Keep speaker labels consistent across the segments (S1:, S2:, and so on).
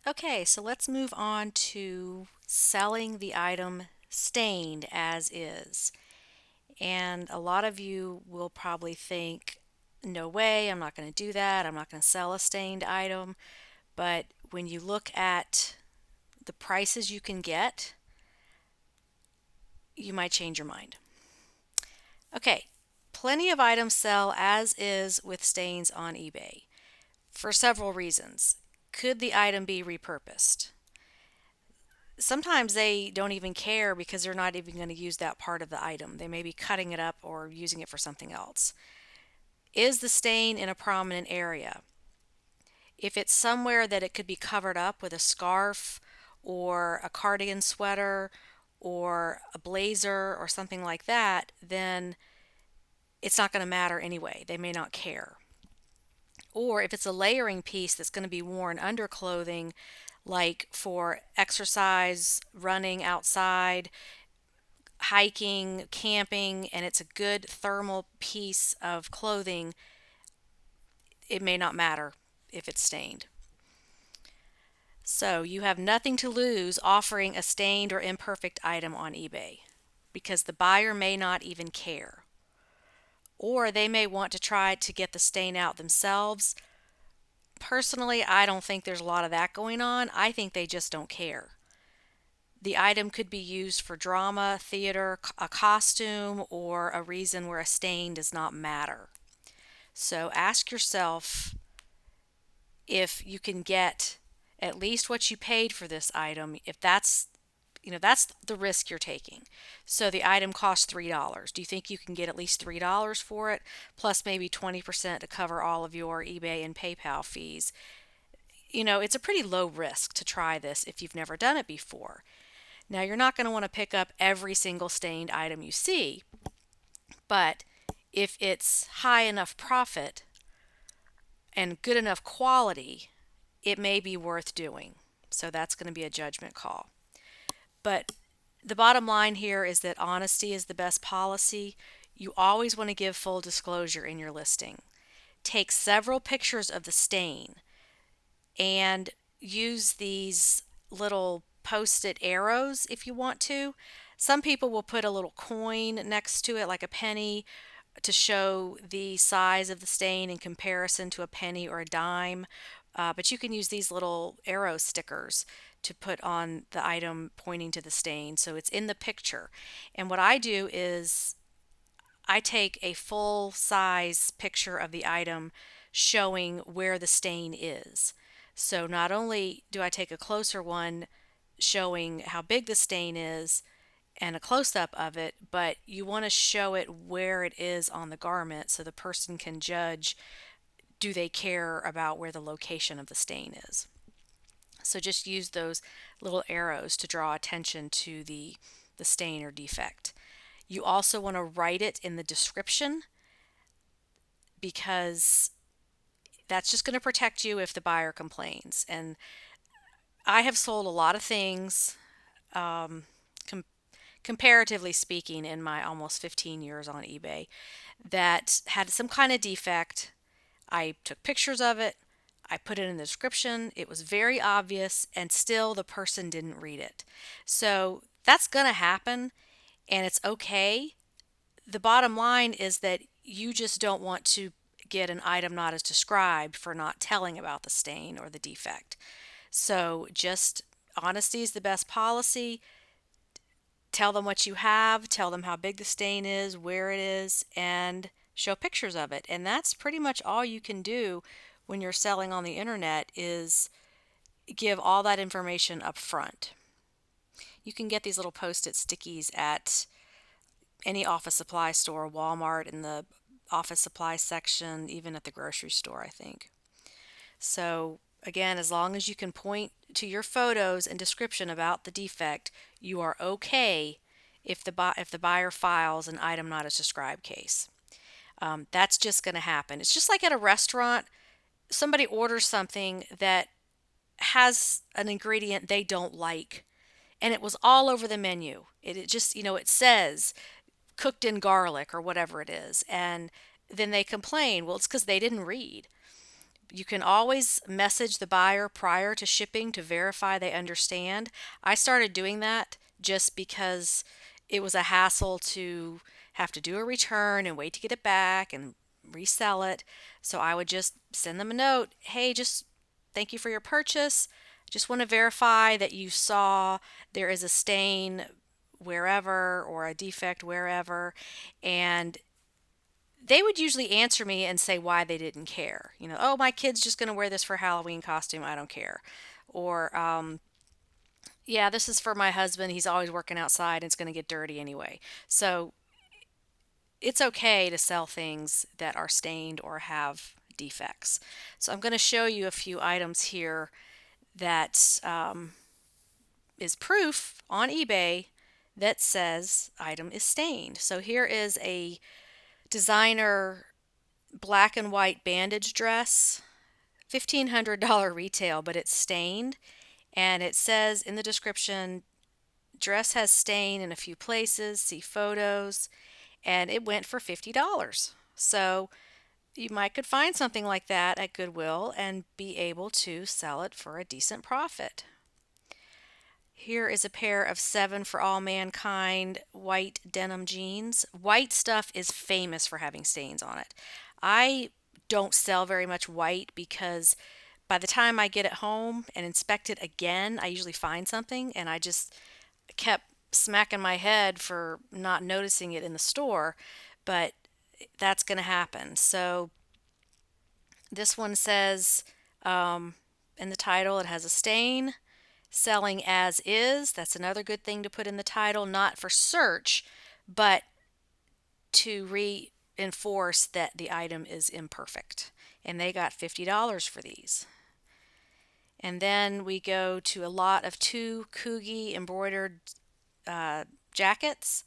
S1: Okay, so let's move on to selling the item stained as is. And a lot of you will probably think, no way, I'm not going to do that. I'm not going to sell a stained item. But when you look at the prices you can get, you might change your mind. Okay, plenty of items sell as is with stains on eBay for several reasons. Could the item be repurposed? Sometimes they don't even care because they're not even going to use that part of the item. They may be cutting it up or using it for something else. Is the stain in a prominent area? If it's somewhere that it could be covered up with a scarf or a cardigan sweater or a blazer or something like that, then it's not going to matter anyway. They may not care. Or if it's a layering piece that's going to be worn under clothing, like for exercise, running outside, hiking, camping, and it's a good thermal piece of clothing, it may not matter if it's stained. So you have nothing to lose offering a stained or imperfect item on eBay because the buyer may not even care. Or they may want to try to get the stain out themselves. Personally, I don't think there's a lot of that going on. I think they just don't care. The item could be used for drama, theater, a costume, or a reason where a stain does not matter. So ask yourself if you can get at least what you paid for this item, if that's the risk you're taking. So the item costs $3. Do you think you can get at least $3 for it, plus maybe 20% to cover all of your eBay and PayPal fees? It's a pretty low risk to try this if you've never done it before. Now, you're not going to want to pick up every single stained item you see, but if it's high enough profit and good enough quality, it may be worth doing. So that's going to be a judgment call. But the bottom line here is that honesty is the best policy. You always want to give full disclosure in your listing. Take several pictures of the stain and use these little post-it arrows if you want to. Some people will put a little coin next to it, like a penny, to show the size of the stain in comparison to a penny or a dime. But you can use these little arrow stickers to put on the item pointing to the stain so it's in the picture. And what I do is I take a full size picture of the item showing where the stain is. So not only do I take a closer one showing how big the stain is and a close up of it, but you want to show it where it is on the garment so the person can judge, do they care about where the location of the stain is. So just use those little arrows to draw attention to the stain or defect. You also want to write it in the description because that's just going to protect you if the buyer complains. And I have sold a lot of things, um, com- comparatively speaking, in my almost 15 years on eBay that had some kind of defect. I took pictures of it, I put it in the description, it was very obvious, and still the person didn't read it. So that's going to happen, and it's okay. The bottom line is that you just don't want to get an item not as described for not telling about the stain or the defect. So just honesty is the best policy. Tell them what you have, tell them how big the stain is, where it is, and show pictures of it. And that's pretty much all you can do when you're selling on the internet is give all that information up front. You can get these little post-it stickies at any office supply store, Walmart in the office supply section, even at the grocery store, I think. So, again, as long as you can point to your photos and description about the defect, you are okay if the buyer files an item not as described case. That's just going to happen. It's just like at a restaurant, somebody orders something that has an ingredient they don't like, and it was all over the menu. It just, it says cooked in garlic or whatever it is, and then they complain. Well, it's because they didn't read. You can always message the buyer prior to shipping to verify they understand. I started doing that just because it was a hassle to have to do a return and wait to get it back and resell it. So I would just send them a note, hey, just thank you for your purchase. Just want to verify that you saw there is a stain wherever or a defect wherever. And they would usually answer me and say why they didn't care. Oh, my kid's just going to wear this for Halloween costume. I don't care. Or, yeah, this is for my husband. He's always working outside and it's going to get dirty anyway. So it's okay to sell things that are stained or have defects. So I'm going to show you a few items here that is proof on eBay that says item is stained. So here is a designer black and white bandage dress, $1,500 retail, but it's stained. And it says in the description, dress has stain in a few places, see photos, and it went for $50. So you might could find something like that at Goodwill and be able to sell it for a decent profit. Here is a pair of 7 for All Mankind white denim jeans. White stuff is famous for having stains on it. I don't sell very much white because by the time I get it home and inspect it again, I usually find something, and I just kept smacking my head for not noticing it in the store, but that's going to happen. So this one says in the title, it has a stain. Selling as is, that's another good thing to put in the title, not for search, but to reinforce that the item is imperfect. And they got $50 for these. And then we go to a lot of 2 Coogie embroidered jackets,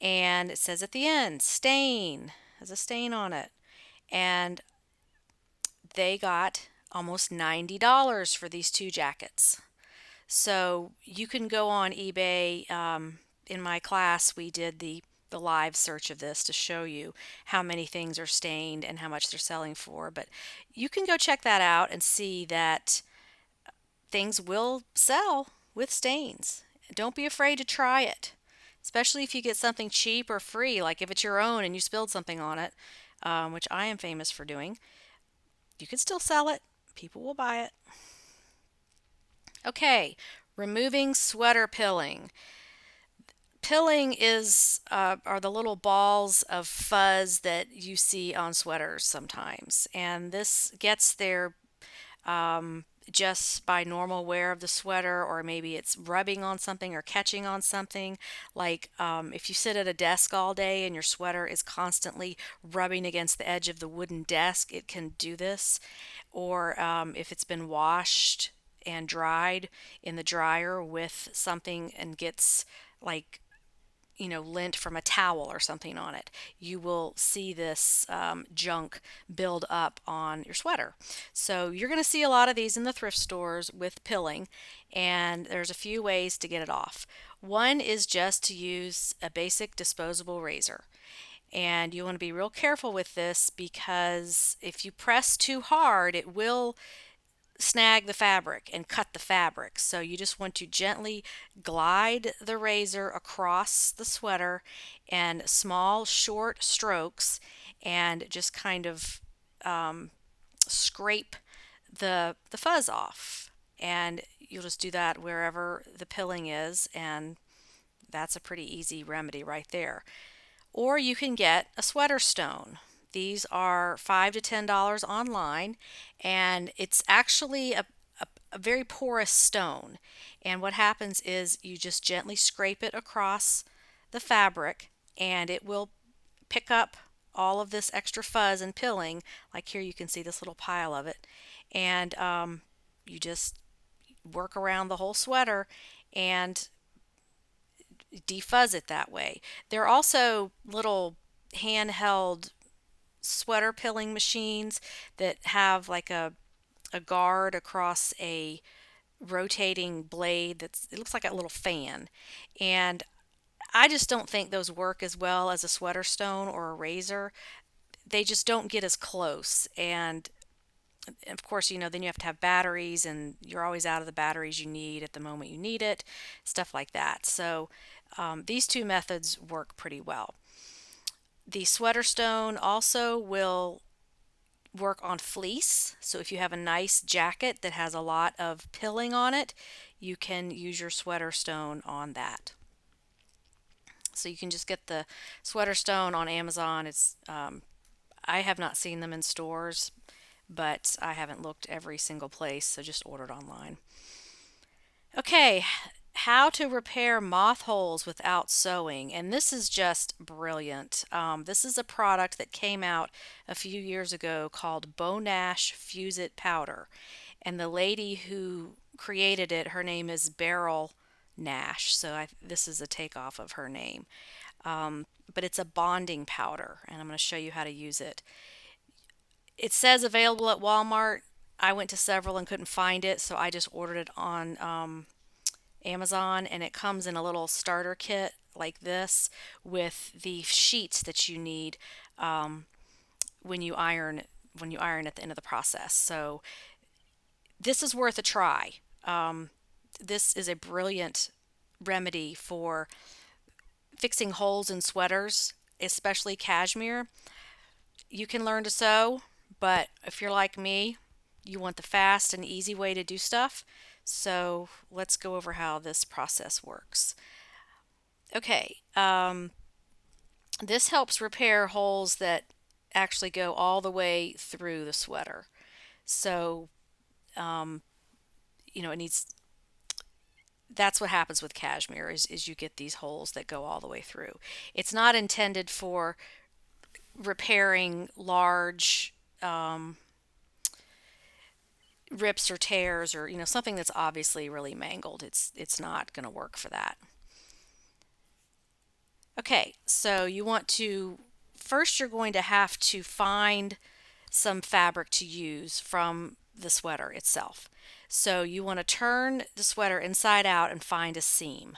S1: and it says at the end, stain, has a stain on it. And they got almost $90 for these 2 jackets. So you can go on eBay. In my class, we did the live search of this to show you how many things are stained and how much they're selling for. But you can go check that out and see that things will sell with stains. Don't be afraid to try it, especially if you get something cheap or free, like if it's your own and you spilled something on it, which I am famous for doing. You can still sell it. People will buy it. Okay, removing sweater pilling. Pilling are the little balls of fuzz that you see on sweaters sometimes, and this gets there just by normal wear of the sweater, or maybe it's rubbing on something or catching on something. Like if you sit at a desk all day and your sweater is constantly rubbing against the edge of the wooden desk, it can do this. Or if it's been washed and dried in the dryer with something and gets like lint from a towel or something on it, you will see this junk build up on your sweater. So you're going to see a lot of these in the thrift stores with pilling, and there's a few ways to get it off. One is just to use a basic disposable razor. And you want to be real careful with this because if you press too hard, it will snag the fabric and cut the fabric. So you just want to gently glide the razor across the sweater and small short strokes and just kind of scrape the fuzz off. And you'll just do that wherever the pilling is, and that's a pretty easy remedy right there. Or you can get a sweater stone. These are $5 to $10 online, and it's actually a very porous stone. And what happens is you just gently scrape it across the fabric, and it will pick up all of this extra fuzz and pilling. Like here, you can see this little pile of it, and you just work around the whole sweater and defuzz it that way. There are also little handheld sweater pilling machines that have like a guard across a rotating blade that's it looks like a little fan. And I just don't think those work as well as a sweater stone or a razor. They just don't get as close, and of course, then you have to have batteries, and you're always out of the batteries you need at the moment you need it, stuff like that. So these two methods work pretty well. The sweater stone also will work on fleece. So if you have a nice jacket that has a lot of pilling on it, you can use your sweater stone on that. So you can just get the sweater stone on Amazon. I have not seen them in stores, but I haven't looked every single place, so just ordered online. Okay, how to repair moth holes without sewing. And this is just brilliant. This is a product that came out a few years ago called Bonash Fuse It Powder. And the lady who created it, her name is Beryl Nash. So this is a takeoff of her name. But it's a bonding powder, and I'm going to show you how to use it. It says available at Walmart. I went to several and couldn't find it, so I just ordered it on Amazon, and it comes in a little starter kit like this with the sheets that you need um, when you iron at the end of the process. So this is worth a try. This is a brilliant remedy for fixing holes in sweaters, especially cashmere. You can learn to sew, but if you're like me, you want the fast and easy way to do stuff. So let's go over how this process works. Okay, this helps repair holes that actually go all the way through the sweater. So, um, it needs, that's what happens with cashmere is you get these holes that go all the way through. It's not intended for repairing large rips or tears, or something that's obviously really mangled. It's not going to work for that. Okay, so you want to first, you're going to have to find some fabric to use from the sweater itself. So you want to turn the sweater inside out and find a seam.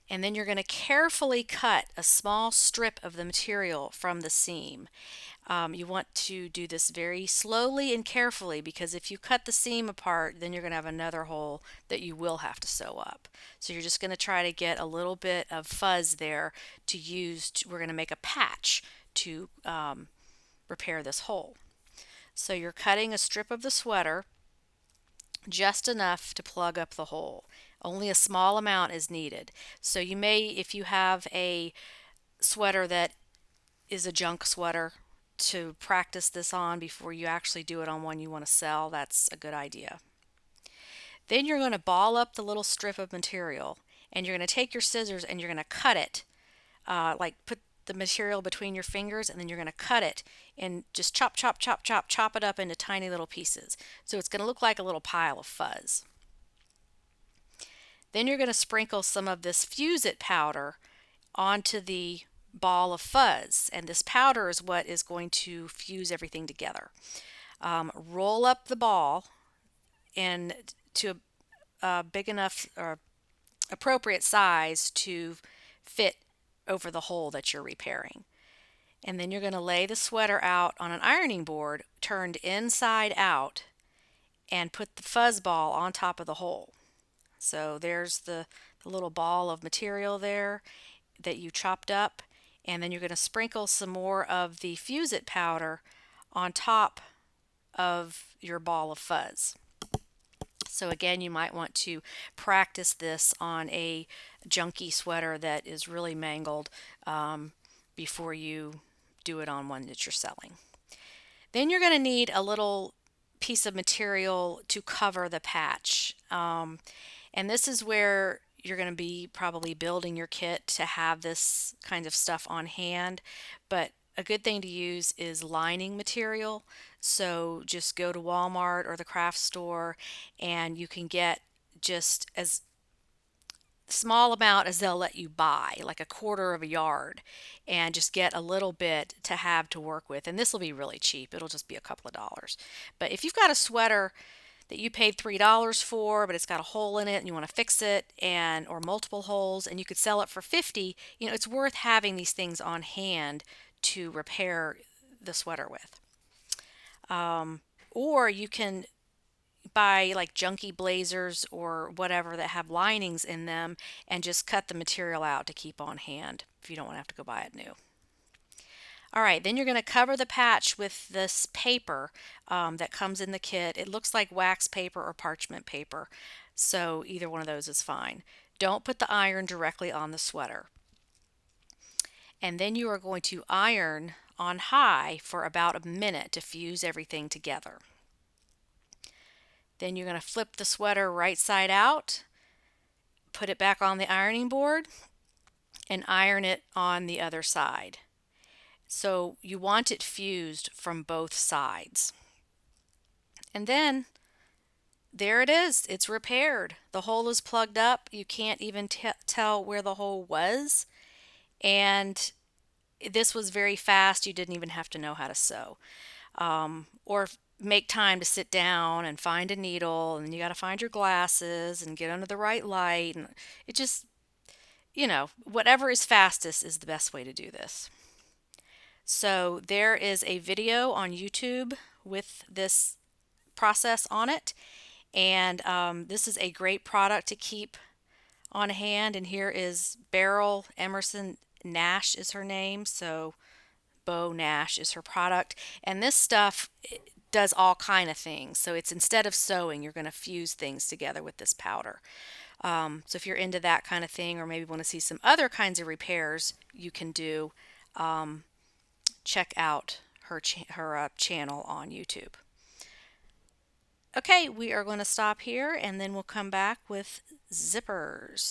S1: And then you're going to carefully cut a small strip of the material from the seam. You want to do this very slowly and carefully, because if you cut the seam apart, then you're going to have another hole that you will have to sew up. So you're just going to try to get a little bit of fuzz there to use. We're going to make a patch to repair this hole. So you're cutting a strip of the sweater, just enough to plug up the hole. Only a small amount is needed. So you may, if you have a sweater that is a junk sweater, to practice this on before you actually do it on one you want to sell, that's a good idea. Then you're going to ball up the little strip of material, and you're going to take your scissors and you're going to cut it, like put the material between your fingers, and then you're going to cut it and just chop, chop, chop, chop, chop it up into tiny little pieces. So it's going to look like a little pile of fuzz. Then you're going to sprinkle some of this Fuse It powder onto the ball of fuzz, and this powder is what is going to fuse everything together. Roll up the ball and to a big enough or appropriate size to fit over the hole that you're repairing. And then you're going to lay the sweater out on an ironing board turned inside out and put the fuzz ball on top of the hole. So there's the little ball of material there that you chopped up, and then you're going to sprinkle some more of the Fuse It powder on top of your ball of fuzz. So again, you might want to practice this on a junky sweater that is really mangled before you do it on one that you're selling. Then you're going to need a little piece of material to cover the patch. And this is where you're going to be probably building your kit to have this kind of stuff on hand. But a good thing to use is lining material. So just go to Walmart or the craft store, and you can get just as small amount as they'll let you buy, like a quarter of a yard, and just get a little bit to have to work with. And this will be really cheap. It'll just be a couple of dollars. But if you've got a sweater that you paid $3 for, but it's got a hole in it and you want to fix it, and or multiple holes, and you could sell it for 50, it's worth having these things on hand to repair the sweater with. Or you can buy like junky blazers or whatever that have linings in them and just cut the material out to keep on hand if you don't want to have to go buy it new. All right, then you're going to cover the patch with this paper that comes in the kit. It looks like wax paper or parchment paper, so either one of those is fine. Don't put the iron directly on the sweater. And then you are going to iron on high for about a minute to fuse everything together. Then you're going to flip the sweater right side out, put it back on the ironing board, and iron it on the other side. So you want it fused from both sides. And then there it is. It's repaired. The hole is plugged up. You can't even tell where the hole was. And this was very fast. You didn't even have to know how to sew. Or make time to sit down and find a needle, and you got to find your glasses and get under the right light. And it just, whatever is fastest is the best way to do this. So there is a video on YouTube with this process on it. And this is a great product to keep on hand. And here is Beryl Emerson Nash is her name. So Bo Nash is her product. And this stuff does all kind of things. So it's instead of sewing, you're going to fuse things together with this powder. So if you're into that kind of thing, or maybe want to see some other kinds of repairs you can do, check out her channel on YouTube. Okay, we are going to stop here and then we'll come back with zippers.